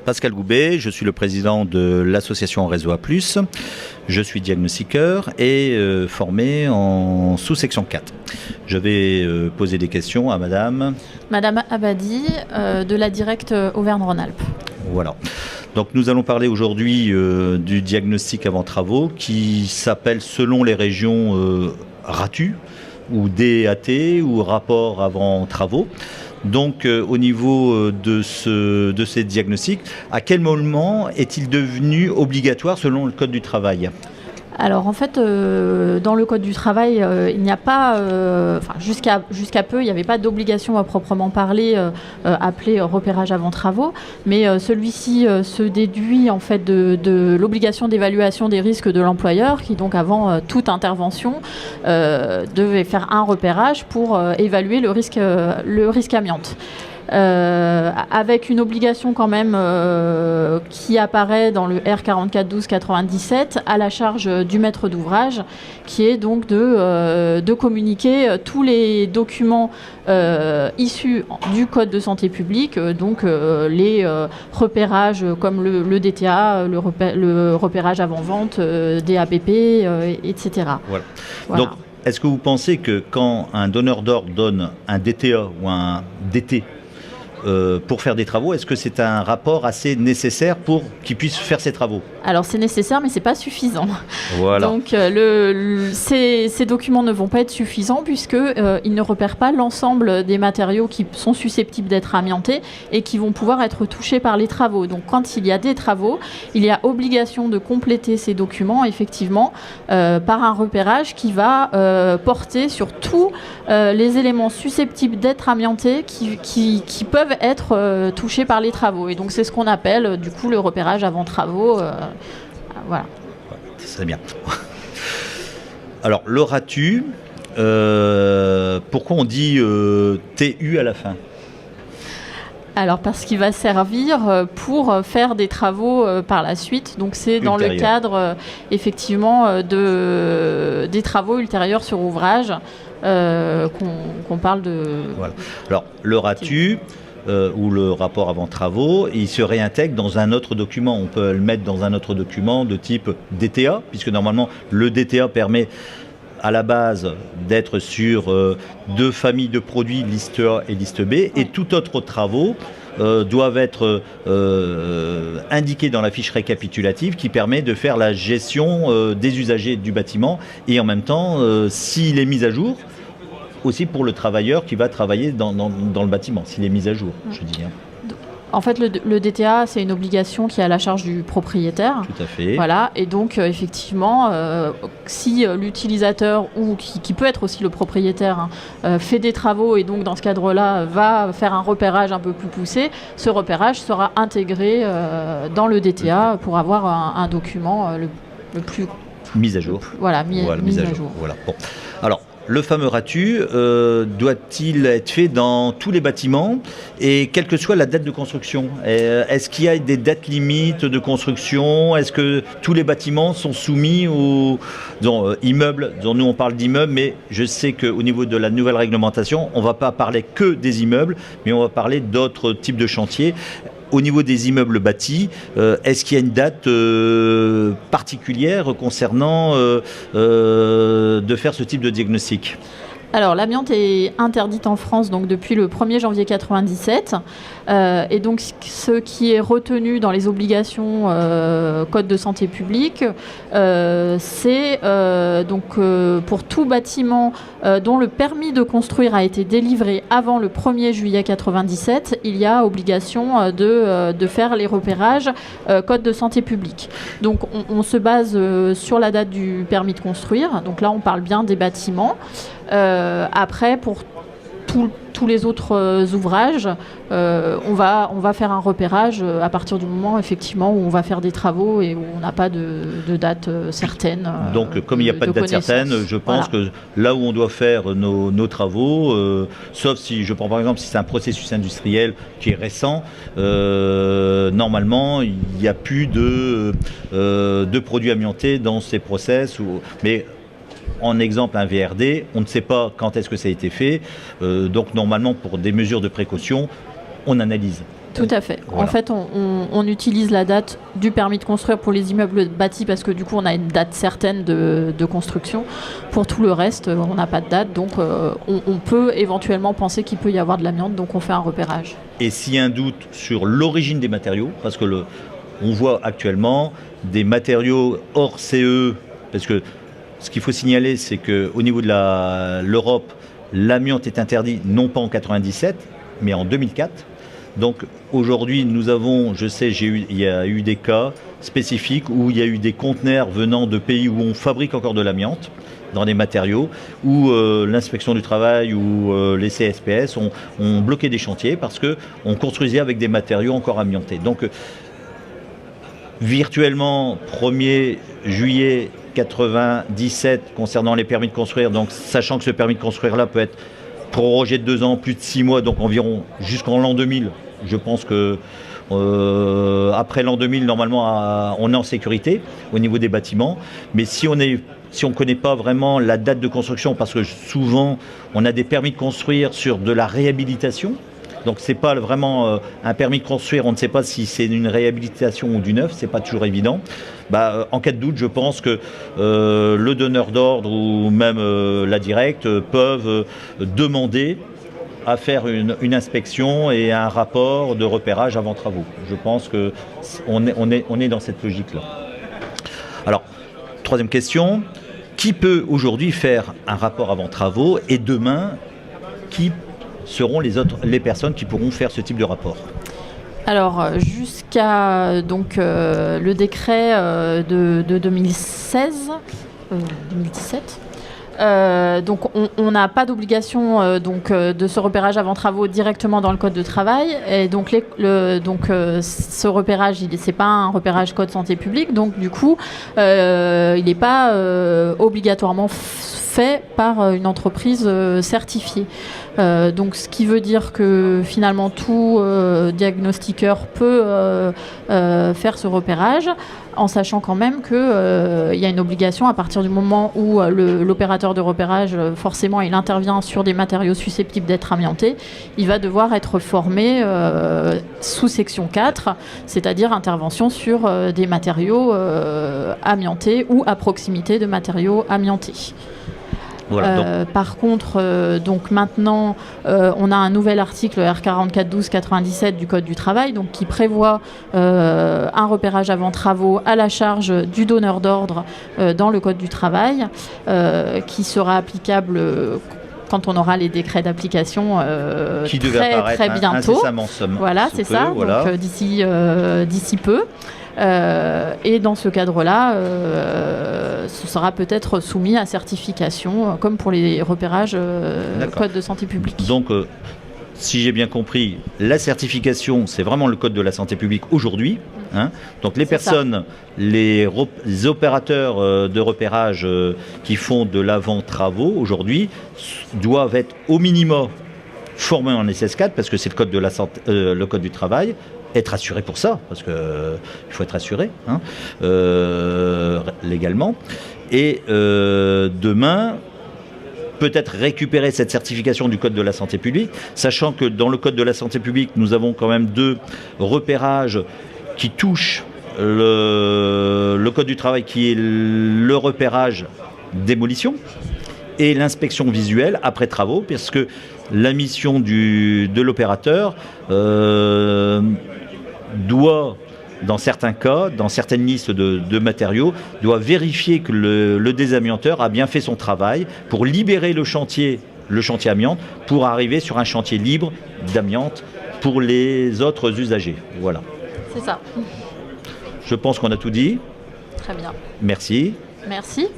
Pascal Goubet, je suis le président de l'association Réseau A+. Je suis diagnostiqueur et formé en sous-section 4. Je vais poser des questions à Madame Abadi de la Directe Auvergne-Rhône-Alpes. Voilà. Donc nous allons parler aujourd'hui du diagnostic avant travaux qui s'appelle selon les régions RATU ou DAT ou rapport avant travaux. Donc au niveau de ces diagnostics, à quel moment est-il devenu obligatoire selon le Code du travail ? Alors en fait, dans le Code du travail, il n'y a pas, jusqu'à peu, il n'y avait pas d'obligation à proprement parler appelée repérage avant travaux, mais celui-ci se déduit en fait de l'obligation d'évaluation des risques de l'employeur, qui donc avant toute intervention devait faire un repérage pour évaluer le risque amiante. Avec une obligation quand même qui apparaît dans le R4412-97 à la charge du maître d'ouvrage, qui est donc de communiquer tous les documents issus du Code de santé publique, donc les repérages comme le DTA, le repérage avant-vente, DAPP, etc. Voilà. Donc, est-ce que vous pensez que quand un donneur d'ordre donne un DTA ou un DT pour faire des travaux, est-ce que c'est un rapport assez nécessaire pour qu'il puisse faire ses travaux ? Alors c'est nécessaire, mais c'est pas suffisant. Voilà. Donc ces documents ne vont pas être suffisants puisqu'ils ne repèrent pas l'ensemble des matériaux qui sont susceptibles d'être amiantés et qui vont pouvoir être touchés par les travaux. Donc quand il y a des travaux, il y a obligation de compléter ces documents effectivement par un repérage qui va porter sur tous les éléments susceptibles d'être amiantés qui peuvent être touchés par les travaux. Et donc c'est ce qu'on appelle du coup le repérage avant travaux. Voilà. C'est bien. Alors le RATU, pourquoi on dit TU à la fin ? Alors parce qu'il va servir pour faire des travaux par la suite. Donc c'est dans le cadre effectivement des travaux ultérieurs sur ouvrage qu'on parle de... Voilà. Alors le RATU... ou le rapport avant travaux, il se réintègre dans un autre document. On peut le mettre dans un autre document de type DTA, puisque normalement le DTA permet à la base d'être sur deux familles de produits, liste A et liste B, et tout autre travaux doivent être indiqués dans la fiche récapitulative qui permet de faire la gestion des usagers du bâtiment et en même temps, s'il est mis à jour, aussi pour le travailleur qui va travailler dans le bâtiment, s'il est mis à jour, je dis. En fait, le DTA, c'est une obligation qui est à la charge du propriétaire. Tout à fait. Voilà, et donc effectivement, si l'utilisateur, ou qui peut être aussi le propriétaire, fait des travaux et donc dans ce cadre-là va faire un repérage un peu plus poussé, ce repérage sera intégré dans le DTA pour avoir un document le plus... Mis à jour. Mis à jour. Voilà. Bon. Alors, le fameux RATU, doit-il être fait dans tous les bâtiments et quelle que soit la date de construction ? Est-ce qu'il y a des dates limites de construction ? Est-ce que tous les bâtiments sont soumis aux immeubles ? Nous on parle d'immeubles, mais je sais qu'au niveau de la nouvelle réglementation, on ne va pas parler que des immeubles, mais on va parler d'autres types de chantiers. Au niveau des immeubles bâtis, est-ce qu'il y a une date particulière concernant de faire ce type de diagnostic ? Alors, l'amiante est interdite en France donc, depuis le 1er janvier 1997. Et donc, ce qui est retenu dans les obligations Code de santé publique, c'est pour tout bâtiment dont le permis de construire a été délivré avant le 1er juillet 1997, il y a obligation de faire les repérages Code de santé publique. Donc, on se base sur la date du permis de construire. Donc là, on parle bien des bâtiments. Après, pour tous les autres ouvrages, on va faire un repérage à partir du moment effectivement où on va faire des travaux et où on n'a pas de date certaine. Donc comme il n'y a pas de date certaine, je pense que là où on doit faire nos travaux, sauf si je prends par exemple si c'est un processus industriel qui est récent, normalement il n'y a plus de produits amiantés dans ces process. Mais en exemple, un VRD, on ne sait pas quand est-ce que ça a été fait. Donc normalement, pour des mesures de précaution, on analyse. Tout à fait. Voilà. En fait, on utilise la date du permis de construire pour les immeubles bâtis parce que du coup, on a une date certaine de construction. Pour tout le reste, on n'a pas de date, donc on peut éventuellement penser qu'il peut y avoir de l'amiante, donc on fait un repérage. Et s'il y a un doute sur l'origine des matériaux, parce que on voit actuellement des matériaux hors CE, parce que ce qu'il faut signaler, c'est qu'au niveau de l'Europe, l'amiante est interdit non pas en 97, mais en 2004. Donc aujourd'hui, nous avons, je sais, il y a eu des cas spécifiques où il y a eu des conteneurs venant de pays où on fabrique encore de l'amiante dans des matériaux, où l'inspection du travail ou les CSPS ont bloqué des chantiers parce qu'on construisait avec des matériaux encore amiantés. Donc virtuellement, 1er juillet 97, concernant les permis de construire, donc sachant que ce permis de construire-là peut être prorogé de 2 ans, plus de 6 mois, donc environ jusqu'en l'an 2000. Je pense que après l'an 2000, normalement, on est en sécurité au niveau des bâtiments. Mais si on ne connaît pas vraiment la date de construction, parce que souvent, on a des permis de construire sur de la réhabilitation. Donc ce n'est pas vraiment un permis de construire, on ne sait pas si c'est une réhabilitation ou du neuf, ce n'est pas toujours évident. En cas de doute, je pense que le donneur d'ordre ou même la directe peuvent demander à faire une inspection et un rapport de repérage avant travaux. Je pense qu'on est dans cette logique-là. Alors, troisième question, qui peut aujourd'hui faire un rapport avant travaux et demain, qui seront les personnes qui pourront faire ce type de rapport? Alors, jusqu'à le décret de 2016, 2017, donc on n'a pas d'obligation de ce repérage avant travaux directement dans le code de travail, et donc ce repérage, c'est pas un repérage code santé publique, donc du coup il n'est pas obligatoirement fait par une entreprise certifiée. Donc ce qui veut dire que finalement tout diagnostiqueur peut faire ce repérage, en sachant quand même qu'il y a une obligation à partir du moment où l'opérateur de repérage, forcément, il intervient sur des matériaux susceptibles d'être amiantés, il va devoir être formé sous section 4, c'est-à-dire intervention sur des matériaux amiantés ou à proximité de matériaux amiantés. Voilà, par contre, donc maintenant, on a un nouvel article R4412-97 du Code du travail, donc qui prévoit un repérage avant travaux à la charge du donneur d'ordre dans le Code du travail, qui sera applicable quand on aura les décrets d'application très bientôt. Voilà, c'est ça. Voilà. Donc d'ici peu. Et dans ce cadre-là, ce sera peut-être soumis à certification, comme pour les repérages Code de santé publique. Donc, si j'ai bien compris, la certification, c'est vraiment le Code de la santé publique aujourd'hui. Donc les personnes, les opérateurs de repérage qui font de l'avant-travaux aujourd'hui doivent être au minimum formés en SS4, parce que c'est le Code de la santé, le Code du travail. Être assuré pour ça, parce qu'il faut être assuré légalement. Et demain, peut-être récupérer cette certification du Code de la santé publique, sachant que dans le Code de la santé publique, nous avons quand même 2 repérages qui touchent le Code du travail, qui est le repérage démolition et l'inspection visuelle après travaux, parce que la mission de l'opérateur doit, dans certains cas, dans certaines listes de matériaux, doit vérifier que le désamianteur a bien fait son travail pour libérer le chantier amiante, pour arriver sur un chantier libre d'amiante pour les autres usagers. Voilà. C'est ça. Je pense qu'on a tout dit. Très bien. Merci. Merci.